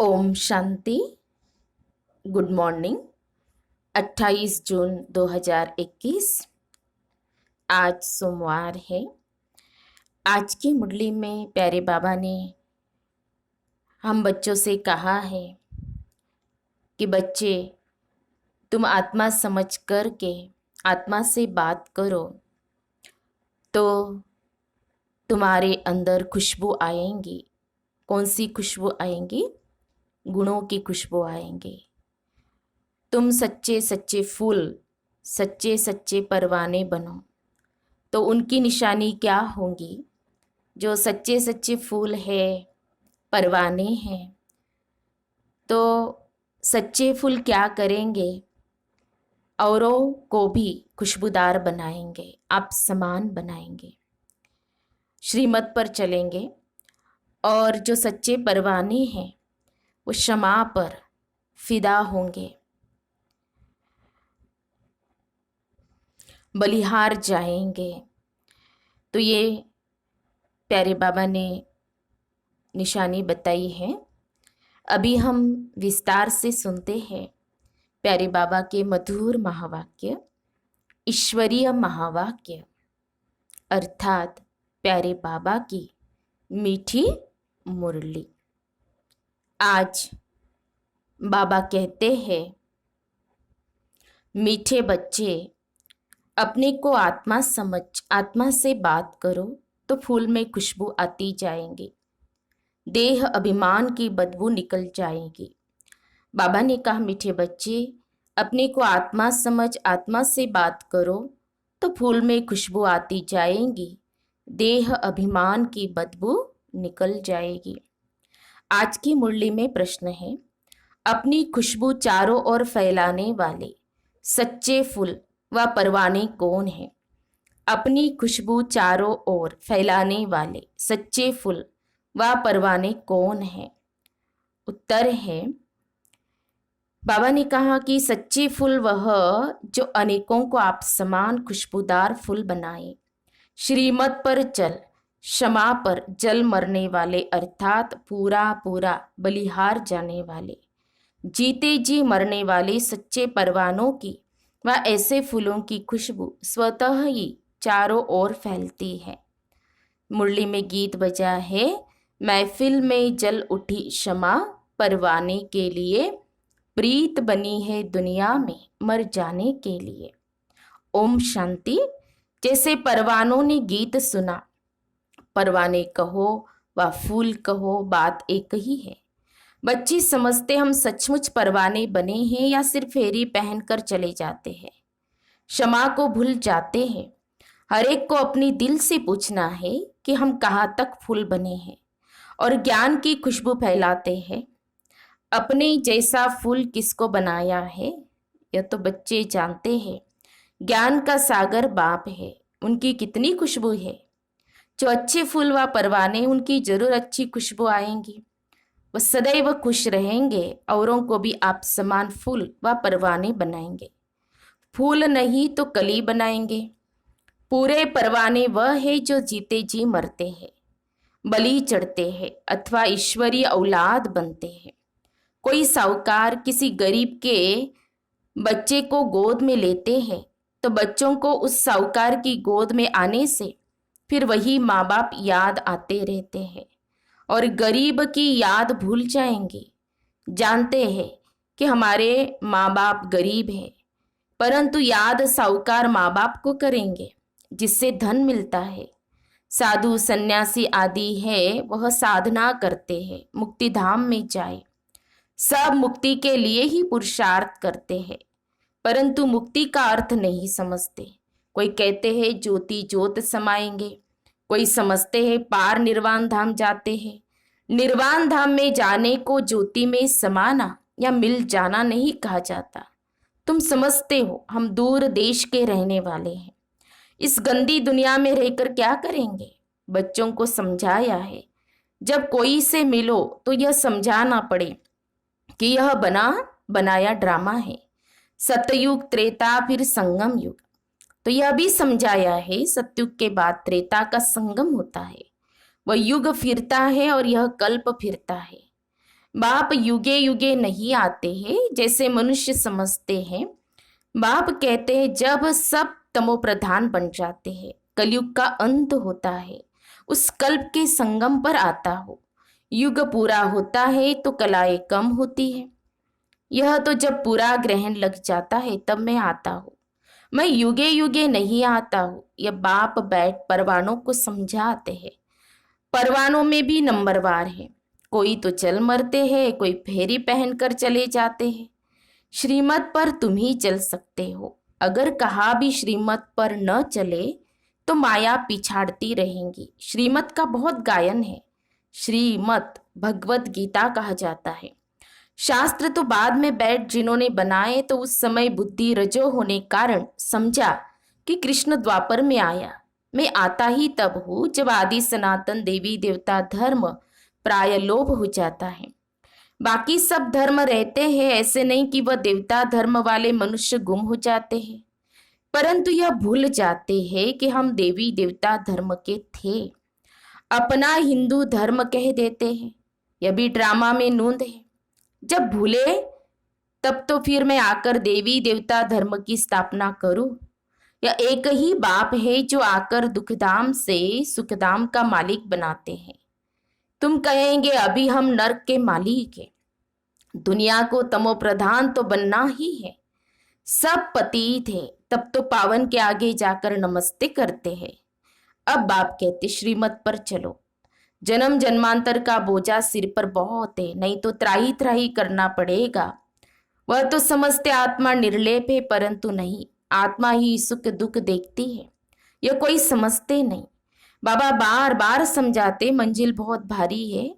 Om Shanti. Good morning. 28 जून 2021 आज सोमवार है। आज की मुरली में प्यारे बाबा ने हम बच्चों से कहा है कि बच्चे, तुम आत्मा समझ कर के आत्मा से बात करो तो तुम्हारे अंदर खुशबू आएंगी। कौन सी खुशबू आएंगी? गुणों की खुशबू आएंगी। तुम सच्चे सच्चे फूल, सच्चे सच्चे परवाने बनो तो उनकी निशानी क्या होंगी? जो सच्चे सच्चे फूल है, परवाने हैं, तो सच्चे फूल क्या करेंगे? औरों को भी खुशबूदार बनाएंगे, आप समान बनाएंगे, श्रीमत पर चलेंगे। और जो सच्चे परवाने हैं वो क्षमा पर फिदा होंगे, बलिहार जाएंगे। तो ये प्यारे बाबा ने निशानी बताई है। अभी हम विस्तार से सुनते हैं प्यारे बाबा के मधुर महावाक्य, ईश्वरीय महावाक्य, अर्थात प्यारे बाबा की मीठी मुरली। आज बाबा कहते हैं, मीठे बच्चे, अपने को आत्मा समझ आत्मा से बात करो तो फूल में खुशबू आती जाएंगी, देह अभिमान की बदबू निकल जाएगी। बाबा ने कहा, मीठे बच्चे, अपने को आत्मा समझ आत्मा से बात करो तो फूल में खुशबू आती जाएंगी, देह अभिमान की बदबू निकल जाएगी। आज की मुरली में प्रश्न है, अपनी खुशबू चारों ओर फैलाने वाले सच्चे फूल व परवाने कौन है? अपनी खुशबू चारों ओर फैलाने वाले सच्चे फूल व परवाने कौन है? उत्तर है, बाबा ने कहा कि सच्चे फूल वह जो अनेकों को आप समान खुशबूदार फूल बनाए, श्रीमत पर चल, क्षमा पर जल मरने वाले, अर्थात पूरा पूरा बलिहार जाने वाले, जीते जी मरने वाले सच्चे परवानों की व ऐसे फूलों की खुशबू स्वतः ही चारों ओर फैलती है। मुरली में गीत बजा है, महफिल में जल उठी क्षमा, परवाने के लिए प्रीत बनी है दुनिया में मर जाने के लिए। ओम शांति। जैसे परवानों ने गीत सुना, परवाने कहो व फूल कहो, बात एक ही है। बच्चे समझते हम सचमुच परवाने बने हैं या सिर्फ फेरी पहनकर चले जाते हैं, क्षमा को भूल जाते हैं। हर एक को अपनी दिल से पूछना है कि हम कहाँ तक फूल बने हैं और ज्ञान की खुशबू फैलाते हैं। अपने जैसा फूल किसको बनाया है, यह तो बच्चे जानते हैं। ज्ञान का सागर बाप है, उनकी कितनी खुशबू है। जो अच्छे फूल व परवाने, उनकी जरूर अच्छी खुशबू आएंगी। वह सदैव खुश रहेंगे, औरों को भी आप समान फूल व परवाने बनाएंगे। फूल नहीं तो कली बनाएंगे। पूरे परवाने वह है जो जीते जी मरते हैं, बलि चढ़ते हैं अथवा ईश्वरीय औलाद बनते हैं। कोई साहूकार किसी गरीब के बच्चे को गोद में लेते हैं तो बच्चों को उस साहूकार की गोद में आने से फिर वही माँ बाप याद आते रहते हैं और गरीब की याद भूल जाएंगे। जानते हैं कि हमारे माँ बाप गरीब हैं, परंतु याद साहूकार माँ बाप को करेंगे जिससे धन मिलता है। साधु सन्यासी आदि है, वह साधना करते हैं मुक्ति धाम में जाए, सब मुक्ति के लिए ही पुरुषार्थ करते हैं, परंतु मुक्ति का अर्थ नहीं समझते। कोई कहते हैं ज्योति ज्योत समाएंगे, कोई समझते हैं पार निर्वाण धाम जाते हैं। निर्वाण धाम में जाने को ज्योति में समाना या मिल जाना नहीं कहा जाता। तुम समझते हो हम दूर देश के रहने वाले हैं, इस गंदी दुनिया में रहकर क्या करेंगे? बच्चों को समझाया है, जब कोई से मिलो तो यह समझाना पड़े कि यह बना बनाया ड्रामा है। सतयुग, त्रेता, फिर संगम युग। तो यह भी समझाया है, सतयुग के बाद त्रेता का संगम होता है, वह युग फिरता है और यह कल्प फिरता है। बाप युगे युगे नहीं आते हैं जैसे मनुष्य समझते हैं। बाप कहते हैं जब सब तमो प्रधान बन जाते हैं, कलयुग का अंत होता है, उस कल्प के संगम पर आता हो। युग पूरा होता है तो कलाएं कम होती है। यह तो जब पूरा ग्रहण लग जाता है तब मैं आता हूँ। मैं युगे युगे नहीं आता हूँ। यह बाप बैठ परवानों को समझाते हैं। परवानों में भी नंबरवार है। कोई तो चल मरते हैं, कोई फेरी पहनकर चले जाते हैं। श्रीमत पर तुम ही चल सकते हो। अगर कहा भी श्रीमत पर न चले तो माया पिछाड़ती रहेंगी। श्रीमत का बहुत गायन है। श्रीमत भगवत गीता कहा जाता है। शास्त्र तो बाद में बैठ जिन्होंने बनाए तो उस समय बुद्धि रजो होने कारण समझा कि कृष्ण द्वापर में आया। मैं आता ही तब हूँ जब आदि सनातन देवी देवता धर्म प्राय लोप हो जाता है। बाकी सब धर्म रहते हैं, ऐसे नहीं कि वह देवता धर्म वाले मनुष्य गुम हो जाते हैं, परंतु यह भूल जाते हैं कि हम देवी देवता धर्म के थे। अपना हिंदू धर्म कह देते हैं। यह भी ड्रामा में नूंद है। जब भूले तब तो फिर मैं आकर देवी देवता धर्म की स्थापना करूं। यह एक ही बाप है जो आकर दुखधाम से सुखधाम का मालिक बनाते हैं। तुम कहेंगे अभी हम नर्क के मालिक हैं। दुनिया को तमो प्रधान तो बनना ही है। सब पतित है, तब तो पावन के आगे जाकर नमस्ते करते हैं। अब बाप कहते श्रीमत पर चलो। जन्म जन्मांतर का बोझा सिर पर बहुत है, नहीं तो त्राही त्राही करना पड़ेगा। वह तो समझते आत्मा निर्लेप है, परंतु नहीं, आत्मा ही सुख दुख देखती है। यह कोई समझते नहीं। बाबा बार बार समझाते मंजिल बहुत भारी है।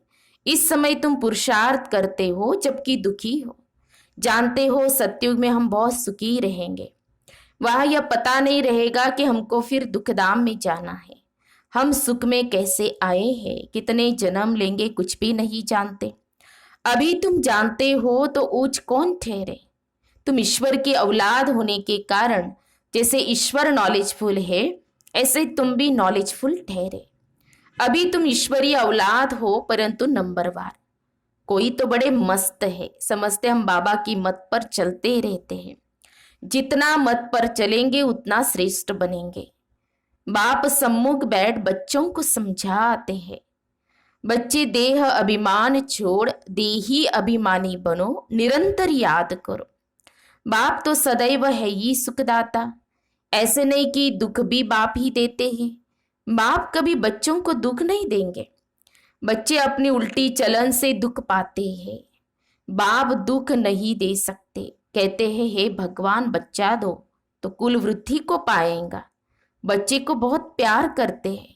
इस समय तुम पुरुषार्थ करते हो जबकि दुखी हो। जानते हो सतयुग में हम बहुत सुखी रहेंगे। वहां यह पता नहीं रहेगा कि हमको फिर दुखधाम में जाना है। हम सुख में कैसे आए हैं, कितने जन्म लेंगे, कुछ भी नहीं जानते। अभी तुम जानते हो तो ऊंच कौन ठहरे। तुम ईश्वर की औलाद होने के कारण जैसे ईश्वर नॉलेजफुल है, ऐसे तुम भी नॉलेजफुल ठहरे। अभी तुम ईश्वरीय औलाद हो, परंतु नंबरवार। कोई तो बड़े मस्त है, समझते हम बाबा की मत पर चलते रहते हैं। जितना मत पर चलेंगे उतना श्रेष्ठ बनेंगे। बाप सम्मुख बैठ बच्चों को समझाते हैं। बच्चे देह अभिमान छोड़ देही अभिमानी बनो, निरंतर याद करो। बाप तो सदैव है ही सुखदाता। ऐसे नहीं कि दुख भी बाप ही देते हैं। बाप कभी बच्चों को दुख नहीं देंगे। बच्चे अपनी उल्टी चलन से दुख पाते हैं। बाप दुख नहीं दे सकते। कहते हैं हे भगवान बच्चा दो तो कुल वृद्धि को पाएगा। बच्चे को बहुत प्यार करते हैं,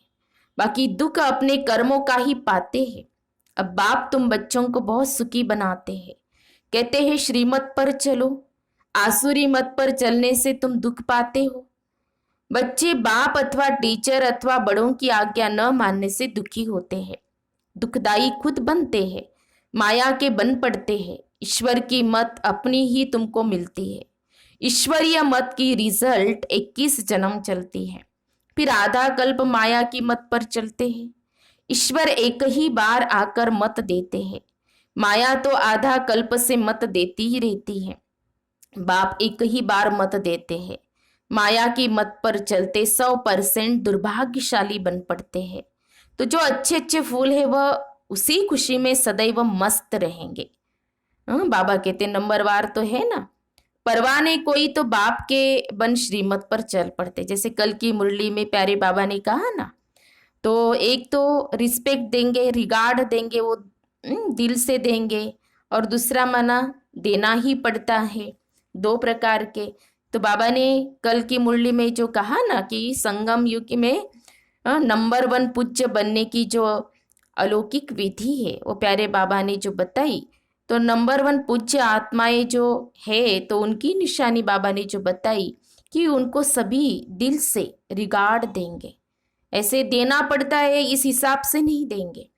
बाकी दुख अपने कर्मों का ही पाते हैं। अब बाप तुम बच्चों को बहुत सुखी बनाते हैं। कहते हैं श्रीमत पर चलो। आसुरी मत पर चलने से तुम दुख पाते हो। बच्चे बाप अथवा टीचर अथवा बड़ों की आज्ञा न मानने से दुखी होते हैं। दुखदाई खुद बनते हैं, माया के बन पड़ते हैं। ईश्वर की मत अपनी ही तुमको मिलती है। ईश्वरीय मत की रिजल्ट 21 जन्म चलती है, फिर आधा कल्प माया की मत पर चलते हैं। ईश्वर एक ही बार आकर मत देते हैं। माया तो आधा कल्प से मत देती ही रहती है। बाप एक ही बार मत देते हैं। माया की मत पर चलते 100% दुर्भाग्यशाली बन पड़ते हैं। तो जो अच्छे अच्छे फूल है वह उसी खुशी में सदैव मस्त रहेंगे। बाबा कहते नंबरवार तो है ना। परवाह नहीं कोई तो बाप के बन श्रीमत पर चल पड़ते। जैसे कल की मुरली में प्यारे बाबा ने कहा ना, तो एक तो रिस्पेक्ट देंगे, रिगार्ड देंगे, वो दिल से देंगे, और दूसरा माना देना ही पड़ता है। दो प्रकार के। तो बाबा ने कल की मुरली में जो कहा ना कि संगम युग में नंबर 1 पूज्य बनने की जो अलौकिक विधि है वो प्यारे बाबा ने जो बताई, तो नंबर 1 पूज्य आत्माएं जो है तो उनकी निशानी बाबा ने जो बताई कि उनको सभी दिल से रिगार्ड देंगे। ऐसे देना पड़ता है, इस हिसाब से नहीं देंगे।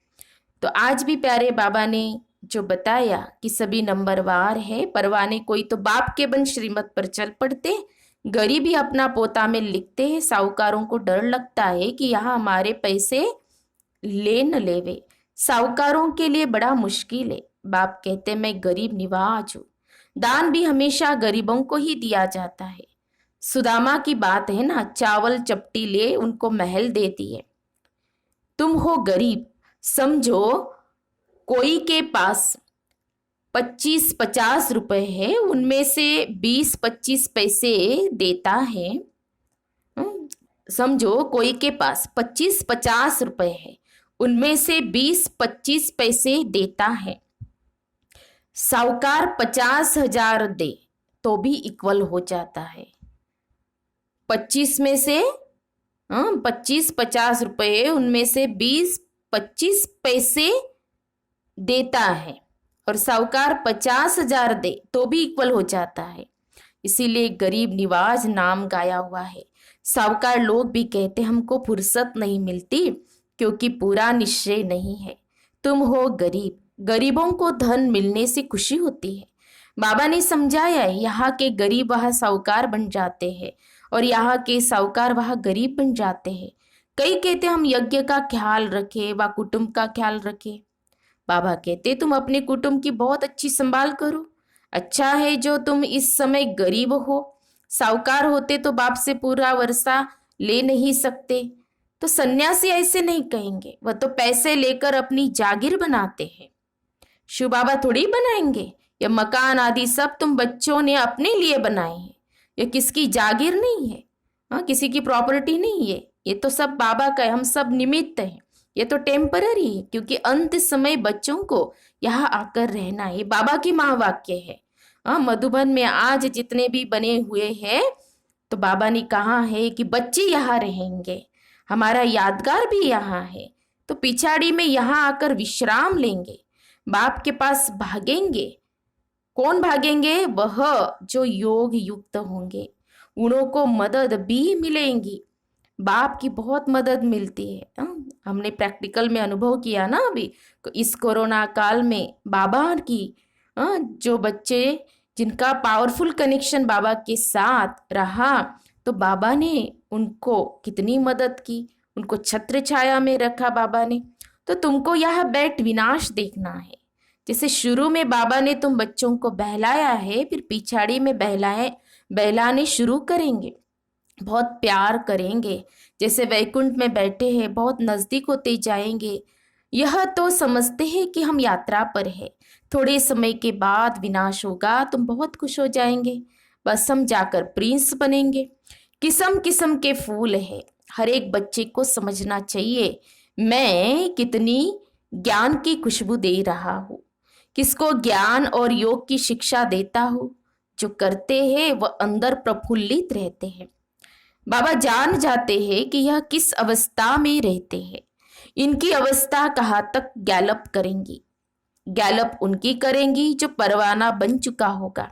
तो आज भी प्यारे बाबा ने जो बताया कि सभी नंबरवार है। परवाने कोई तो बाप के बन श्रीमत पर चल पड़ते। गरीब ही अपना पोता में लिखते हैं। साहूकारों को डर लगता है कि यहाँ हमारे पैसे ले न लेवे। साहूकारों के लिए बड़ा मुश्किल है। बाप कहते मैं गरीब निवाज हूँ। दान भी हमेशा गरीबों को ही दिया जाता है। सुदामा की बात है ना, चावल चपटी ले उनको महल दे दिए। तुम हो गरीब, समझो कोई के पास 25-50 रुपए है, उनमें से 20-25 पैसे देता है। समझो कोई के पास 25-50 रुपए है, उनमें से 20-25 पैसे देता है। साहूकार 50,000 दे तो भी इक्वल हो जाता है। 25 में से 25-50 रुपए, उनमें से 20-25 पैसे देता है और साहूकार 50,000 दे तो भी इक्वल हो जाता है। इसीलिए गरीब निवाज नाम गाया हुआ है। साहूकार लोग भी कहते हमको फुर्सत नहीं मिलती क्योंकि पूरा निश्चय नहीं है। तुम हो गरीब, गरीबों को धन मिलने से खुशी होती है। बाबा ने समझाया है, यहाँ के गरीब वहाँ साहूकार बन जाते हैं और यहाँ के साहूकार वहाँ गरीब बन जाते हैं। कई कहते हम यज्ञ का ख्याल रखें व कुटुंब का ख्याल रखें। बाबा कहते तुम अपने कुटुंब की बहुत अच्छी संभाल करो। अच्छा है जो तुम इस समय गरीब हो। साहूकार होते तो बाप से पूरा वर्षा ले नहीं सकते। तो सन्यासी ऐसे नहीं कहेंगे, वह तो पैसे लेकर अपनी जागीर बनाते हैं। शिव बाबा थोड़ी बनाएंगे। ये मकान आदि सब तुम बच्चों ने अपने लिए बनाए हैं। ये किसकी जागीर नहीं है, हाँ, किसी की प्रॉपर्टी नहीं है। ये तो सब बाबा का है, हम सब निमित्त हैं। ये तो टेम्पररी है क्योंकि अंत समय बच्चों को यहाँ आकर रहना है। बाबा की महावाक्य है। मधुबन में आज जितने भी बने हुए हैं तो बाबा ने कहा है कि बच्चे यहाँ रहेंगे, हमारा यादगार भी यहाँ है। तो पिछाड़ी में यहाँ आकर विश्राम लेंगे, बाप के पास भागेंगे। कौन भागेंगे? वह जो योग युक्त होंगे, उन्हों को मदद भी मिलेंगी। बाप की बहुत मदद मिलती है। हमने प्रैक्टिकल में अनुभव किया ना अभी इस कोरोना काल में। बाबा की जो बच्चे जिनका पावरफुल कनेक्शन बाबा के साथ रहा तो बाबा ने उनको कितनी मदद की, उनको छत्र छाया में रखा बाबा ने। तो तुमको यह बैठ विनाश देखना है। जैसे शुरू में बाबा ने तुम बच्चों को बहलाया है, फिर पिछाड़ी में बहलाने शुरू करेंगे, बहुत प्यार करेंगे। जैसे वैकुंठ में बैठे हैं, बहुत नजदीक होते जाएंगे। यह तो समझते हैं कि हम यात्रा पर है, थोड़े समय के बाद विनाश होगा, तुम बहुत खुश हो जाएंगे। बस हम जाकर प्रिंस बनेंगे। किस्म किस्म के फूल है। हर एक बच्चे को समझना चाहिए मैं कितनी ज्ञान की खुशबू दे रहा हूँ, किसको ज्ञान और योग की शिक्षा देता हूँ। जो करते हैं वह अंदर प्रफुल्लित रहते हैं। बाबा जान जाते हैं कि यह किस अवस्था में रहते हैं। इनकी अवस्था कहाँ तक गैलप करेंगी। गैलप उनकी करेंगी जो परवाना बन चुका होगा।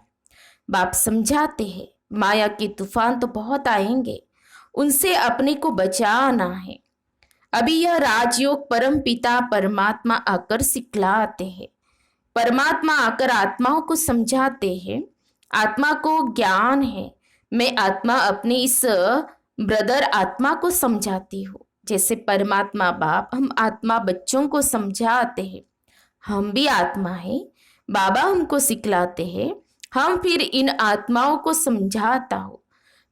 बाप समझाते हैं माया के तूफान तो बहुत आएंगे, उनसे अपने को बचाना है। अभी यह राजयोग परम पिता परमात्मा आकर सिखलाते हैं। परमात्मा आकर आत्माओं को समझाते हैं। आत्मा को ज्ञान है। मैं आत्मा अपने इस ब्रदर आत्मा को समझाती हूँ। जैसे परमात्मा बाप हम आत्मा बच्चों को समझाते हैं, हम भी आत्मा है। बाबा हमको सिखलाते हैं, हम फिर इन आत्माओं को समझाता हूँ।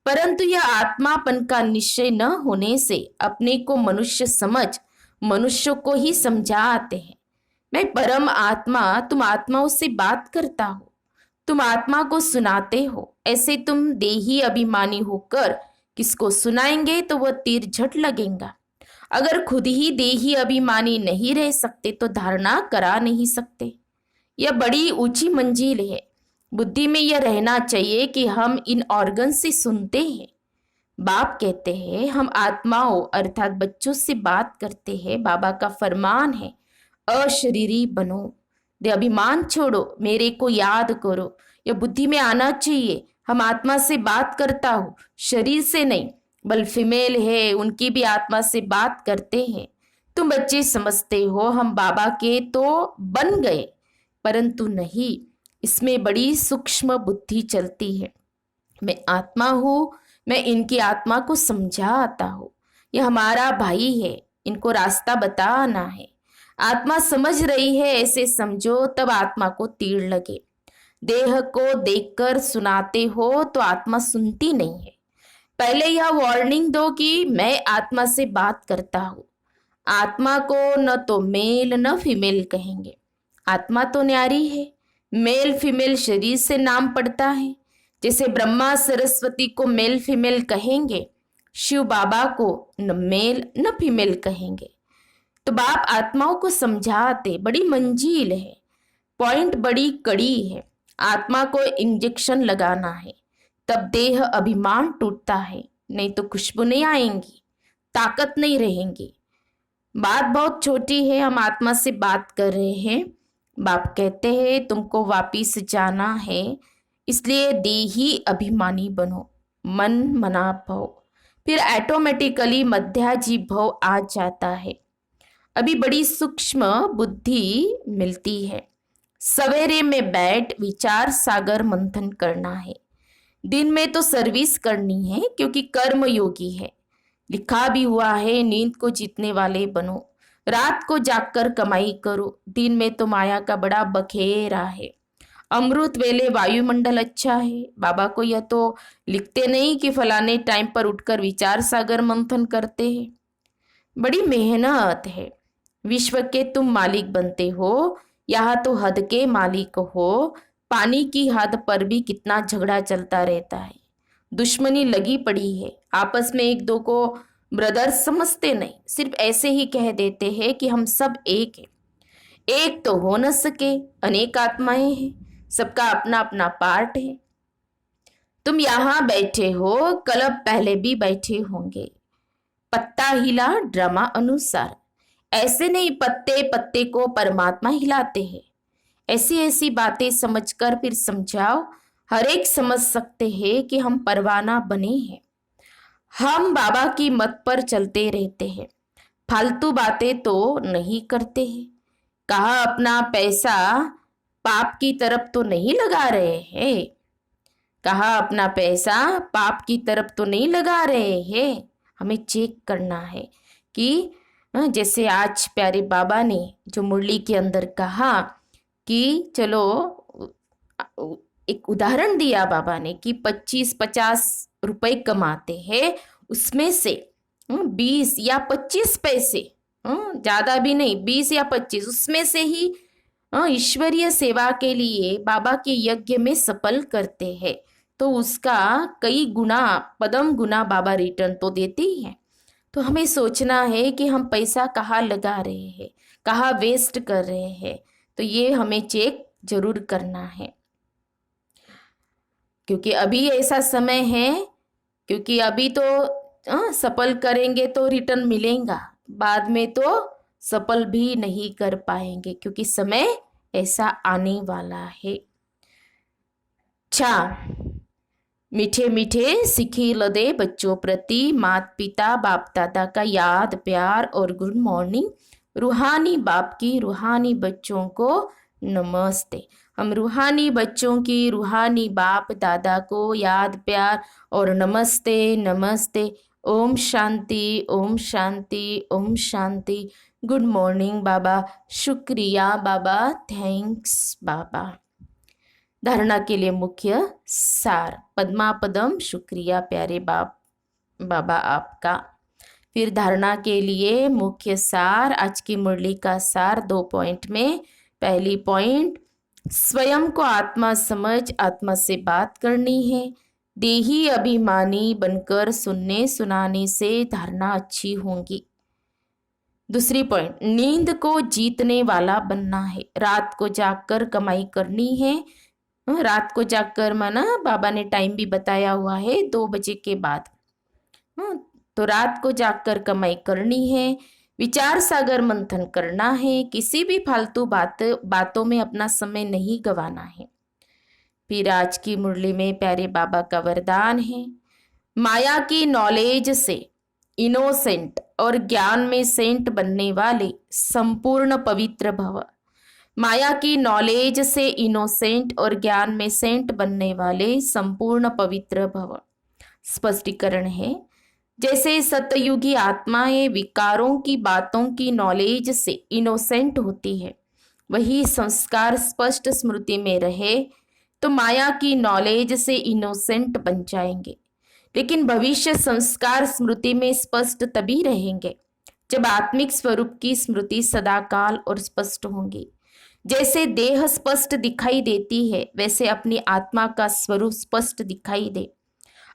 परंतु यह आत्मापन का निश्चय न होने से अपने को मनुष्य समझ मनुष्य को ही समझाते हैं। मैं परम आत्मा, तुम आत्माओं से बात करता हो, तुम आत्मा को सुनाते हो। ऐसे तुम देही अभिमानी होकर किसको सुनाएंगे तो वह तीर झट लगेगा। अगर खुद ही देही अभिमानी नहीं रह सकते तो धारणा करा नहीं सकते। यह बड़ी ऊंची मंजिल है। बुद्धि में यह रहना चाहिए कि हम इन ऑर्गन से सुनते हैं। बाप कहते हैं हम आत्माओं अर्थात बच्चों से बात करते हैं। बाबा का फरमान है अशरीरी बनो, दे अभिमान छोड़ो, मेरे को याद करो। यह बुद्धि में आना चाहिए। हम आत्मा से बात करता हूँ, शरीर से नहीं। बल फीमेल है, उनकी भी आत्मा से बात करते हैं। तुम बच्चे समझते हो हम बाबा के तो बन गए, परंतु नहीं, इसमें बड़ी सूक्ष्म बुद्धि चलती है। मैं आत्मा हूँ, मैं इनकी आत्मा को समझाता हूँ। यह हमारा भाई है, इनको रास्ता बताना है। आत्मा समझ रही है ऐसे समझो, तब आत्मा को तीर लगे। देह को देखकर सुनाते हो तो आत्मा सुनती नहीं है। पहले यह वार्निंग दो कि मैं आत्मा से बात करता हूं। आत्मा को न तो मेल न फीमेल कहेंगे। आत्मा तो न्यारी है। मेल फीमेल शरीर से नाम पड़ता है। जैसे ब्रह्मा सरस्वती को मेल फीमेल कहेंगे, शिव बाबा को न मेल न फीमेल कहेंगे। तो बाप आत्माओं को समझाते, बड़ी मंजिल है, पॉइंट बड़ी कड़ी है। आत्मा को इंजेक्शन लगाना है, तब देह अभिमान टूटता है, नहीं तो खुशबू नहीं आएंगी, ताकत नहीं रहेंगी। बात बहुत छोटी है, हम आत्मा से बात कर रहे हैं। बाप कहते हैं तुमको वापिस जाना है, इसलिए देही अभिमानी बनो, मन मना भव, फिर ऑटोमेटिकली मध्याजी भव आ जाता है। अभी बड़ी सूक्ष्म बुद्धि मिलती है। सवेरे में बैठ विचार सागर मंथन करना है। दिन में तो सर्विस करनी है क्योंकि कर्म योगी है। लिखा भी हुआ है, नींद को जीतने वाले बनो, रात को जागकर कमाई करो। दिन में तो माया का बड़ा बखेरा है। अमृत वेले वायुमंडल अच्छा है। बाबा को यह तो लिखते नहीं कि फलाने टाइम पर उठकर विचार सागर मंथन करते हैं। बड़ी मेहनत है। विश्व के तुम मालिक बनते हो, यहाँ तो हद के मालिक हो। पानी की हद पर भी कितना झगड़ा चलता रहता है, दुश्मनी लगी पड़ी है। आपस में एक दो को ब्रदर्स समझते नहीं, सिर्फ ऐसे ही कह देते हैं कि हम सब एक हैं। एक तो हो न सके, अनेक आत्माएं हैं, सबका अपना अपना पार्ट है। तुम यहाँ बैठे हो, कल पहले भी बैठे होंगे। पत्ता हिला ड्रामा अनुसार, ऐसे नहीं पत्ते पत्ते को परमात्मा हिलाते हैं। ऐसी ऐसी बातें समझकर फिर समझाओ। हर एक समझ सकते हैं कि हम परवाना बने हैं। हम बाबा की मत पर चलते रहते हैं, फालतू बातें तो नहीं करते हैं। कहा अपना पैसा पाप की तरफ तो नहीं लगा रहे हैं। कहा अपना पैसा पाप की तरफ तो नहीं लगा रहे हैं। हमें चेक करना है कि जैसे आज प्यारे बाबा ने जो मुरली के अंदर कहा कि चलो, एक उदाहरण दिया बाबा ने कि 25-50 रुपए कमाते हैं, उसमें से 20 या 25 पैसे, ज्यादा भी नहीं, 20 या 25 उसमें से ही ईश्वरीय सेवा के लिए बाबा के यज्ञ में सफल करते हैं, तो उसका कई गुना, पदम गुना बाबा रिटर्न तो देते ही हैं। तो हमें सोचना है कि हम पैसा कहाँ लगा रहे हैं, कहाँ वेस्ट कर रहे हैं। तो ये हमें चेक जरूर करना है, क्योंकि अभी ऐसा समय है, क्योंकि अभी तो सफल करेंगे तो रिटर्न मिलेगा, बाद में तो सफल भी नहीं कर पाएंगे, क्योंकि समय ऐसा आने वाला है। अच्छा, मीठे मीठे सिखी लदे बच्चों प्रति माता पिता बाप दादा का याद प्यार और गुड मॉर्निंग। रूहानी बाप की रूहानी बच्चों को नमस्ते। हम रूहानी बच्चों की रूहानी बाप दादा को याद प्यार और नमस्ते नमस्ते। ओम शांति ओम शांति ओम शांति। गुड मॉर्निंग बाबा, शुक्रिया बाबा, थैंक्स बाबा। धारणा के लिए मुख्य सार, पद्मा पदम शुक्रिया प्यारे बाबा आपका। फिर धारणा के लिए मुख्य सार, आज की मुरली का सार 2 पॉइंट में। पहली पॉइंट, स्वयं को आत्मा समझ आत्मा से बात करनी है। देही अभिमानी बनकर सुनने सुनाने से धारणा अच्छी होगी। दूसरी पॉइंट, नींद को जीतने वाला बनना है। रात को जागकर कमाई करनी है। रात को जागकर माना बाबा ने टाइम भी बताया हुआ है 2 बजे के बाद। तो रात को जागकर कमाई करनी है, विचार सागर मंथन करना है, किसी भी फालतू बातों में अपना समय नहीं गंवाना है। फिर आज की मुरली में प्यारे बाबा का वरदान है, माया की नॉलेज से इनोसेंट और ज्ञान में सेंट बनने वाले संपूर्ण पवित्र भव। माया की नॉलेज से इनोसेंट और ज्ञान में सेंट बनने वाले संपूर्ण पवित्र भव। स्पष्टीकरण है, जैसे सतयुगी आत्माएं विकारों की बातों की नॉलेज से इनोसेंट होती है, वही संस्कार स्पष्ट स्मृति में रहे तो माया की नॉलेज से इनोसेंट बन जाएंगे। लेकिन भविष्य संस्कार स्मृति में स्पष्ट तभी रहेंगे जब आत्मिक स्वरूप की स्मृति सदाकाल और स्पष्ट होंगी। जैसे देह स्पष्ट दिखाई देती है, वैसे अपनी आत्मा का स्वरूप स्पष्ट दिखाई दे,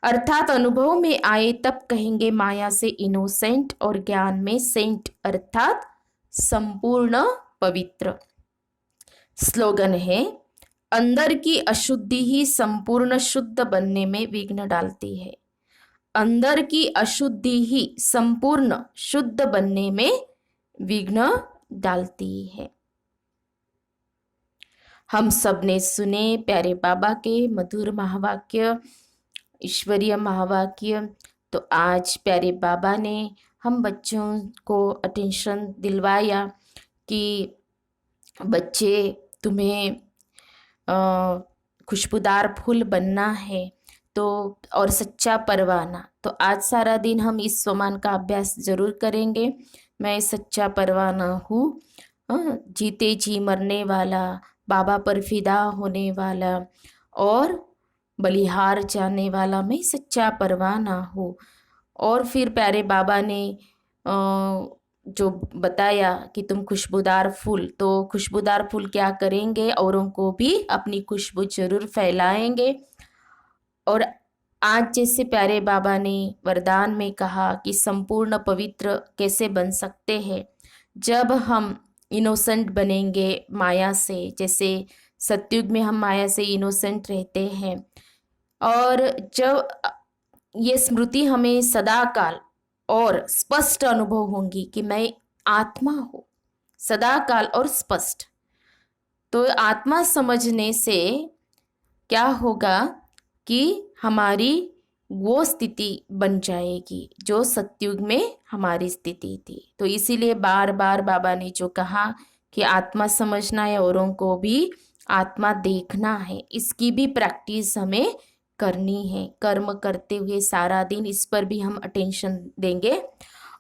अर्थात अनुभव में आए तब कहेंगे माया से इनोसेंट और ज्ञान में सेंट अर्थात संपूर्ण पवित्र। स्लोगन है, अंदर की अशुद्धि ही संपूर्ण शुद्ध बनने में विघ्न डालती है। अंदर की अशुद्धि ही संपूर्ण शुद्ध बनने में विघ्न डालती है। हम सब ने सुने प्यारे बाबा के मधुर महावाक्य, ईश्वरीय महावाक्य। तो आज प्यारे बाबा ने हम बच्चों को अटेंशन दिलवाया कि बच्चे तुम्हें खुशबूदार फूल बनना है तो, और सच्चा परवाना। तो आज सारा दिन हम इस स्वमान का अभ्यास जरूर करेंगे। मैं सच्चा परवाना हूँ, जीते जी मरने वाला, बाबा पर फिदा होने वाला और बलिहार जाने वाला मैं सच्चा परवाना हूँ। और फिर प्यारे बाबा ने जो बताया कि तुम खुशबूदार फूल, तो खुशबूदार फूल क्या करेंगे, औरों को भी अपनी खुशबू जरूर फैलाएंगे। और आज जैसे प्यारे बाबा ने वरदान में कहा कि संपूर्ण पवित्र कैसे बन सकते हैं, जब हम इनोसेंट बनेंगे माया से। जैसे सतयुग में हम माया से इनोसेंट रहते हैं, और जब ये स्मृति हमें सदाकाल और स्पष्ट अनुभव होंगी कि मैं आत्मा हूँ, सदाकाल और स्पष्ट। तो आत्मा समझने से क्या होगा कि हमारी वो स्थिति बन जाएगी जो सतयुग में हमारी स्थिति थी। तो इसीलिए बार बार बाबा ने जो कहा कि आत्मा समझना है, औरों को भी आत्मा देखना है, इसकी भी प्रैक्टिस हमें करनी है। कर्म करते हुए सारा दिन इस पर भी हम अटेंशन देंगे।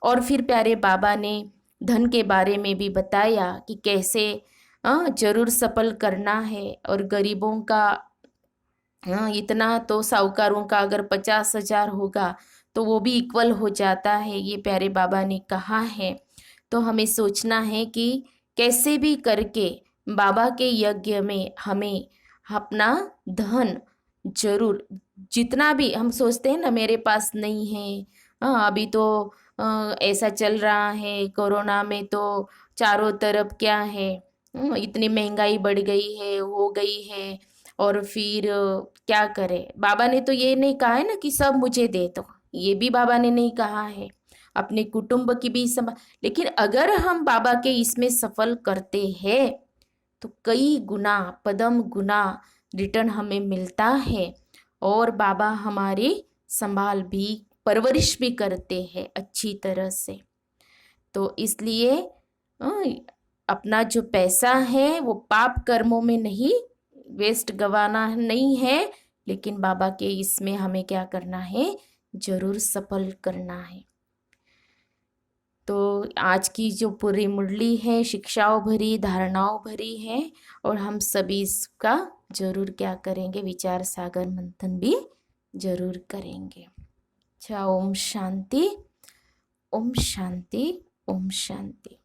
और फिर प्यारे बाबा ने धन के बारे में भी बताया कि कैसे जरूर सफल करना है। और गरीबों का इतना, तो साहूकारों का अगर 50,000 होगा तो वो भी इक्वल हो जाता है, ये प्यारे बाबा ने कहा है। तो हमें सोचना है कि कैसे भी करके बाबा के यज्ञ में हमें अपना धन जरूर, जितना भी हम सोचते हैं ना मेरे पास नहीं है, अभी तो ऐसा चल रहा है, कोरोना में तो चारों तरफ क्या है, इतनी महंगाई बढ़ गई है, हो गई है, और फिर क्या करें। बाबा ने तो ये नहीं कहा है ना कि सब मुझे दे दो, ये भी बाबा ने नहीं कहा है, अपने कुटुंब की भी लेकिन अगर हम बाबा के इसमें सफल करते हैं तो कई गुना, पदम गुना रिटर्न हमें मिलता है। और बाबा हमारी संभाल भी, परवरिश भी करते हैं अच्छी तरह से। तो इसलिए अपना जो पैसा है वो पाप कर्मों में नहीं वेस्ट गवाना नहीं है, लेकिन बाबा के इसमें हमें क्या करना है, जरूर सफल करना है। तो आज की जो पूरी मुरली है शिक्षाओं भरी, धारणाओं भरी है, और हम सभी इसका जरूर क्या करेंगे, विचार सागर मंथन भी जरूर करेंगे। अच्छा, ओम शांति, ओम शांति, ओम शांति।